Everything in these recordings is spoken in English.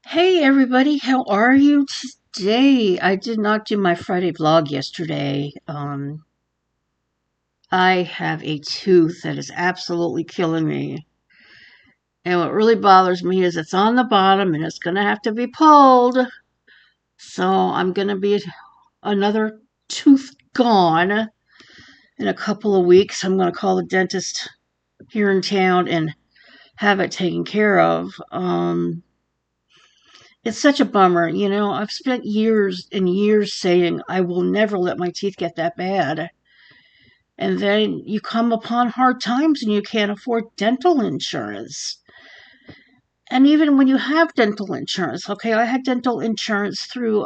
Hey everybody, how are you today? I did not do my Friday vlog yesterday. I have a tooth that is absolutely killing me. And what really bothers me is it's on the bottom and it's going to have to be pulled. So I'm going to be another tooth gone in a couple of weeks. I'm going to call the dentist here in town and have it taken care of. It's such a bummer. I've spent years and years saying I will never let my teeth get that bad. And then you come upon hard times and you can't afford dental insurance. And even when you have dental insurance, okay, I had dental insurance through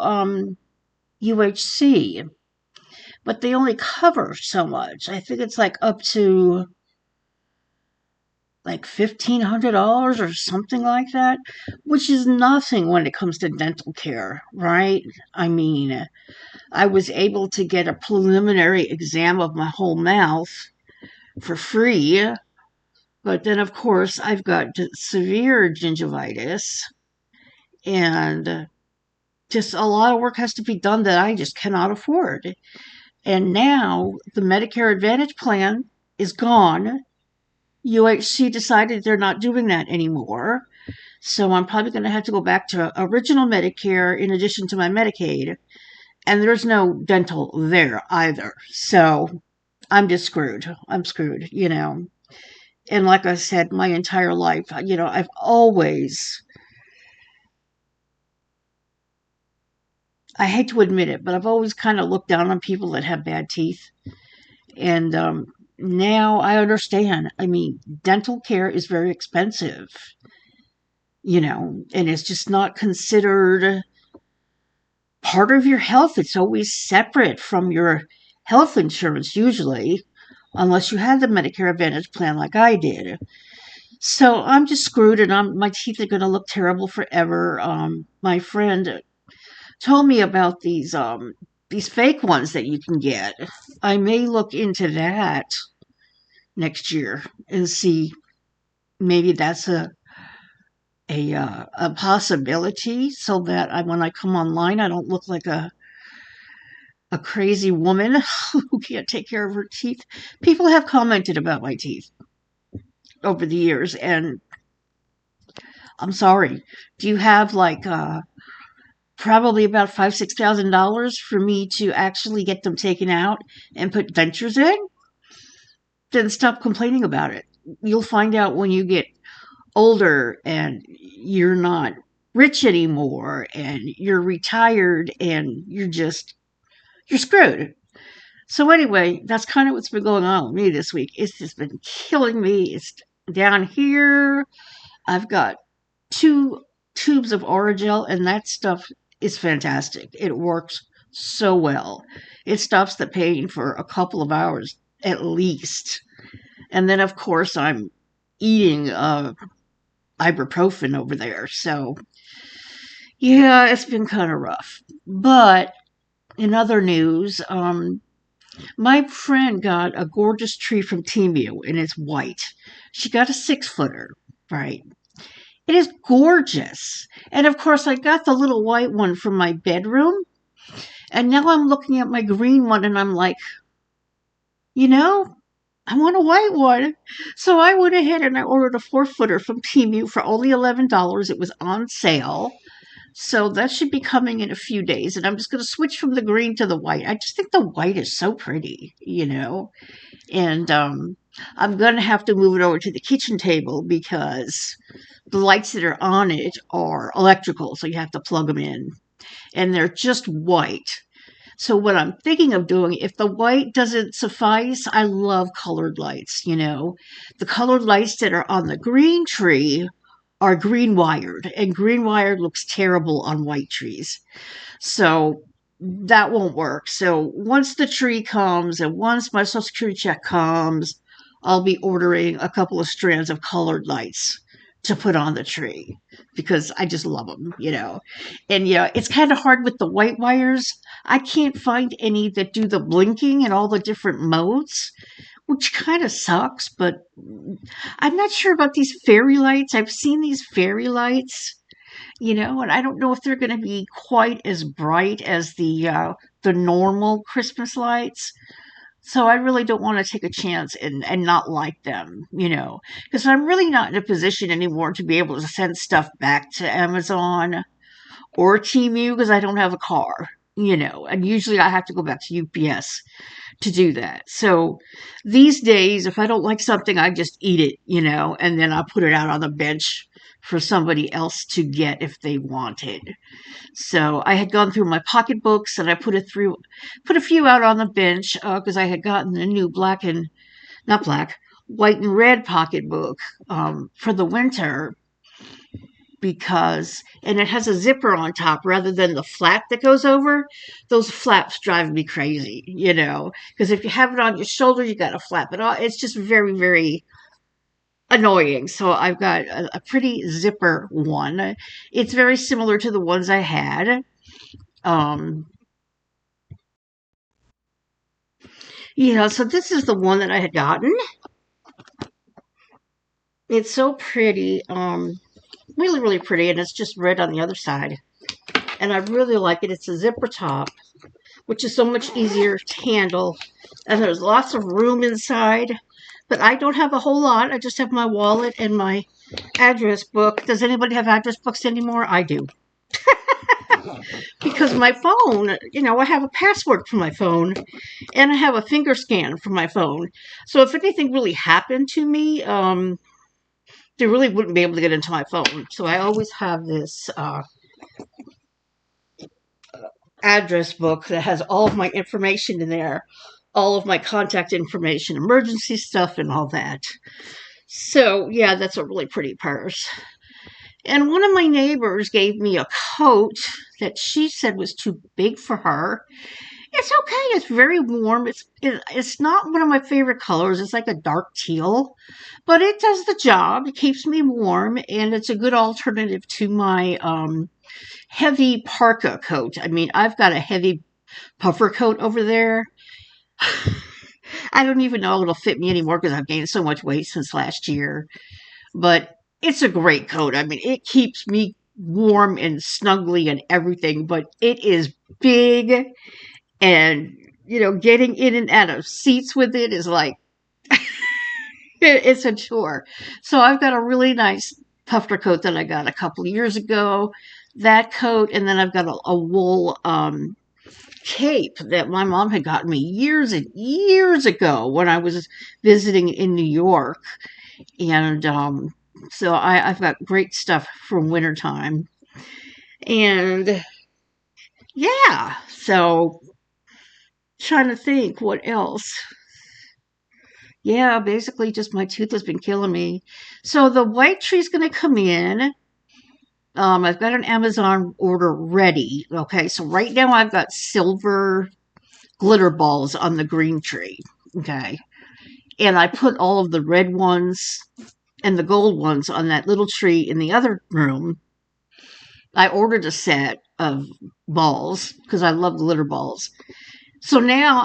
UHC, but they only cover so much. I think it's like up to like $1,500 or something like that, which is nothing when it comes to dental care, right? I mean, I was able to get a preliminary exam of my whole mouth for free, but then, of course, I've got severe gingivitis, and just a lot of work has to be done that I just cannot afford. And now the Medicare Advantage plan is gone. UHC decided they're not doing that anymore. So I'm probably going to have to go back to original Medicare in addition to my Medicaid. And there's no dental there either. So I'm just screwed. I'm screwed. And like I said, my entire life, I've always, I hate to admit it, but I've always kind of looked down on people that have bad teeth. And now I understand. I mean, dental care is very expensive, and it's just not considered part of your health. It's always separate from your health insurance, usually, unless you had the Medicare Advantage plan like I did. So I'm just screwed, and my teeth are going to look terrible forever. My friend told me about these fake ones that you can get. I may look into that next year and see maybe that's a possibility, so that when I come online, I don't look like a crazy woman who can't take care of her teeth. People have commented about my teeth over the years, and I'm sorry. Do you have like probably about $5,000-6,000 for me to actually get them taken out and put dentures in? Then stop complaining about it. You'll find out when you get older and you're not rich anymore and you're retired and you're screwed. So anyway, that's kind of what's been going on with me this week. It's just been killing me. It's down here. I've got 2 tubes of Orajel, and that stuff is fantastic. It works so well. It stops the pain for a couple of hours at least. And then, of course, I'm eating ibuprofen over there. So, yeah, it's been kind of rough. But in other news, my friend got a gorgeous tree from Temu, and it's white. She got a 6-footer, right? It is gorgeous. And of course, I got the little white one from my bedroom. And now I'm looking at my green one and I'm like, you know, I want a white one. So I went ahead and I ordered a 4-footer from Temu for only $11. It was on sale. So that should be coming in a few days. And I'm just going to switch from the green to the white. I just think the white is so pretty. And I'm going to have to move it over to the kitchen table because the lights that are on it are electrical. So you have to plug them in. And they're just white. So what I'm thinking of doing, if the white doesn't suffice, I love colored lights. The colored lights that are on the green tree are green wired, and green wired looks terrible on white trees. So that won't work. So once the tree comes and once my Social Security check comes, I'll be ordering a couple of strands of colored lights to put on the tree because I just love them. And it's kind of hard with the white wires. I can't find any that do the blinking and all the different modes, which kind of sucks, but I'm not sure about these fairy lights. I've seen these fairy lights, And I don't know if they're going to be quite as bright as the normal Christmas lights. So I really don't want to take a chance and not like them, because I'm really not in a position anymore to be able to send stuff back to Amazon or Temu because I don't have a car, and usually I have to go back to UPS to do that. So these days, if I don't like something, I just eat it, and then I put it out on the bench for somebody else to get if they want it. So I had gone through my pocketbooks and I put a few out on the bench because I had gotten a new not black, white and red pocketbook for the winter and it has a zipper on top rather than the flap that goes over. Those flaps drive me crazy, because if you have it on your shoulder, you got to flap it off. It's just very, very annoying. So I've got a pretty zipper one. It's very similar to the ones I had. Um, so this is the one that I had gotten. It's so pretty, really, really pretty, and it's just red on the other side. And I really like it. It's a zipper top, which is so much easier to handle. And there's lots of room inside. But I don't have a whole lot. I just have my wallet and my address book. Does anybody have address books anymore? I do. Because my phone, I have a password for my phone and I have a finger scan for my phone. So if anything really happened to me, they really wouldn't be able to get into my phone. So I always have this address book that has all of my information in there, all of my contact information, emergency stuff, and all that. So, yeah, that's a really pretty purse. And one of my neighbors gave me a coat that she said was too big for her. It's okay. It's very warm. It's not one of my favorite colors. It's like a dark teal, but it does the job. It keeps me warm, and it's a good alternative to my heavy parka coat. I mean, I've got a heavy puffer coat over there. I don't even know if it'll fit me anymore because I've gained so much weight since last year. But it's a great coat. I mean, it keeps me warm and snuggly and everything, but it is big and, getting in and out of seats with it is like, it's a chore. So I've got a really nice puffer coat that I got a couple of years ago. That coat, and then I've got a wool cape that my mom had gotten me years and years ago when I was visiting in New York. And so I've got great stuff for wintertime. And yeah, so trying to think what else. Yeah, basically just my tooth has been killing me. So the white tree's going to come in. I've got an Amazon order ready. Okay, so right now I've got silver glitter balls on the green tree. Okay, and I put all of the red ones and the gold ones on that little tree in the other room. I ordered a set of balls because I love glitter balls. So now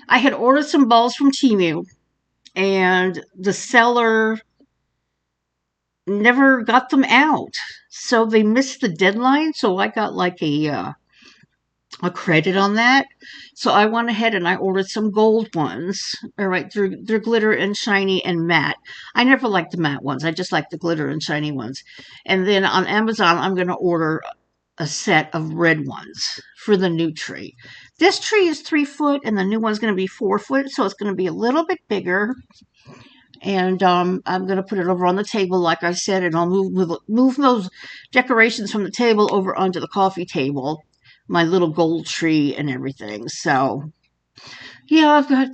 I had ordered some balls from Temu, and the seller never got them out. So they missed the deadline. So I got like a credit on that. So I went ahead and I ordered some gold ones. All right, they're glitter and shiny and matte. I never liked the matte ones. I just like the glitter and shiny ones. And then on Amazon, I'm going to order a set of red ones for the new tree. This tree is 3 foot and the new one's going to be 4 foot. So it's going to be a little bit bigger. And I'm going to put it over on the table, like I said, and I'll move those decorations from the table over onto the coffee table, my little gold tree and everything. So, yeah, I've got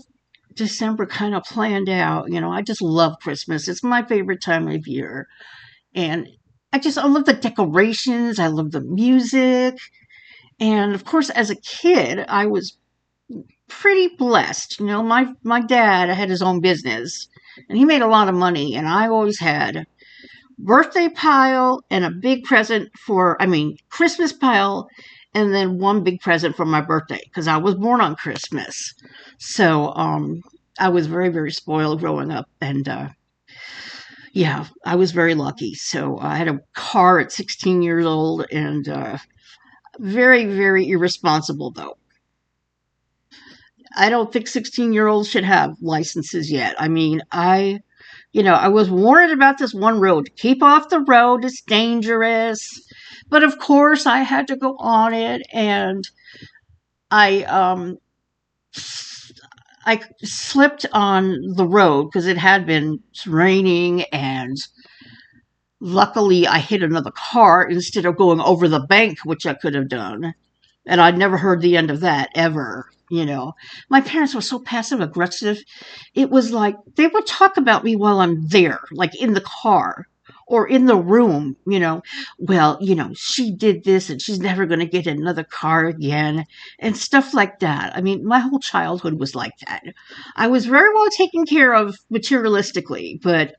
December kind of planned out. I just love Christmas. It's my favorite time of year. And I love the decorations. I love the music. And, of course, as a kid, I was pretty blessed. My dad had his own business and he made a lot of money, and I always had birthday pile and a big present Christmas pile, and then one big present for my birthday because I was born on Christmas. So I was very, very spoiled growing up, and Yeah, I was very lucky. So I had a car at 16 years old, and very, very irresponsible, though. I don't think 16-year-olds should have licenses yet. I mean, I was warned about this one road. Keep off the road, it's dangerous. But of course, I had to go on it, and I I slipped on the road because it had been raining, and luckily I hit another car instead of going over the bank, which I could have done. And I'd never heard the end of that ever. My parents were so passive aggressive. It was like they would talk about me while I'm there, like in the car or in the room. Well, she did this and she's never going to get another car again and stuff like that. I mean, my whole childhood was like that. I was very well taken care of materialistically, but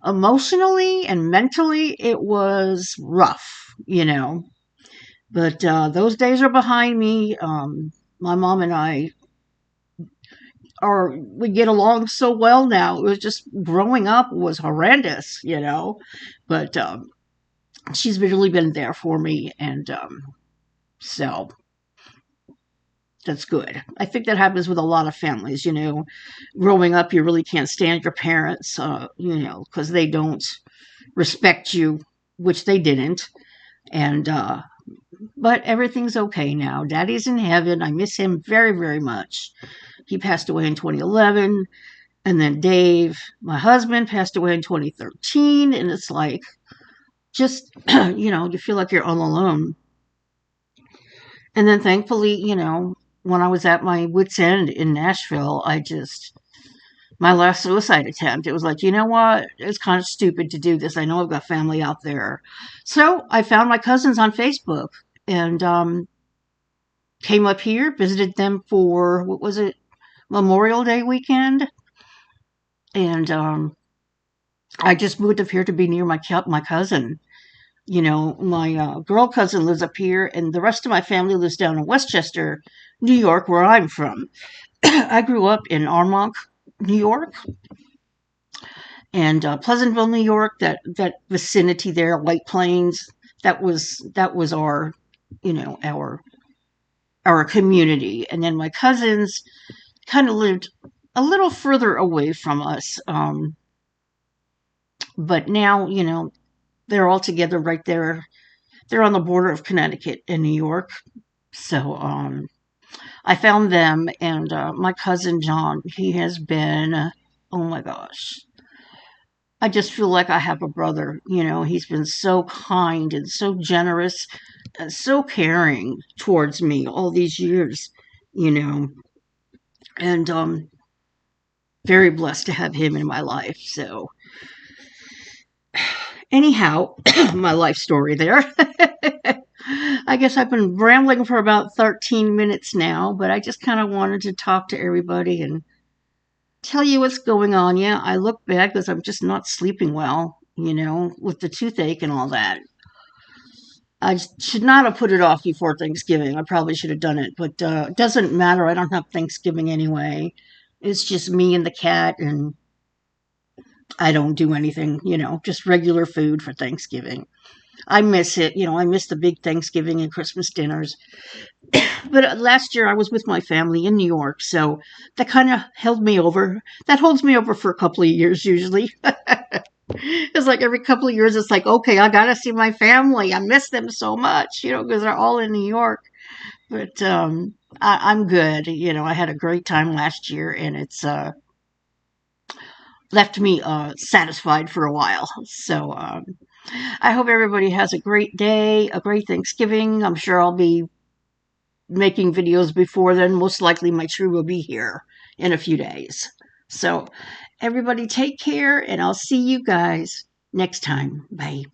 emotionally and mentally, it was rough. But those days are behind me. My mom and I we get along so well now. It was just growing up was horrendous. But she's really been there for me, and so that's good. I think that happens with a lot of families. Growing up, you really can't stand your parents, because they don't respect you, which they didn't, and but everything's okay now. Daddy's in heaven. I miss him very, very much. He passed away in 2011. And then Dave, my husband, passed away in 2013. And it's like, just, you feel like you're all alone. And then thankfully, when I was at my wit's end in Nashville, my last suicide attempt, it was like, you know what? It's kind of stupid to do this. I know I've got family out there. So I found my cousins on Facebook and came up here, visited them for, what was it, Memorial Day weekend. And I just moved up here to be near my cousin. My girl cousin lives up here, and the rest of my family lives down in Westchester, New York, where I'm from. I grew up in Armonk, New York, and Pleasantville, New York. That vicinity there, White Plains. That was our, our community. And then my cousins kind of lived a little further away from us. But now, they're all together right there. They're on the border of Connecticut and New York. So I found them, and my cousin John, he has been, oh my gosh. I just feel like I have a brother. He's been so kind and so generous and so caring towards me all these years, and very blessed to have him in my life. So, anyhow, my life story there. I guess I've been rambling for about 13 minutes now, but I just kind of wanted to talk to everybody and tell you what's going on. Yeah, I look bad because I'm just not sleeping well, with the toothache and all that. I should not have put it off before Thanksgiving. I probably should have done it, but it doesn't matter. I don't have Thanksgiving anyway. It's just me and the cat, and I don't do anything, just regular food for Thanksgiving. I miss it. I miss the big Thanksgiving and Christmas dinners. But last year I was with my family in New York, so that kind of held me over. That holds me over for a couple of years usually. It's like every couple of years, it's like, okay, I got to see my family. I miss them so much, because they're all in New York. But I'm good. I had a great time last year, and it's left me satisfied for a while. So I hope everybody has a great day, a great Thanksgiving. I'm sure I'll be making videos before then. Most likely my tree will be here in a few days. So everybody take care, and I'll see you guys next time. Bye.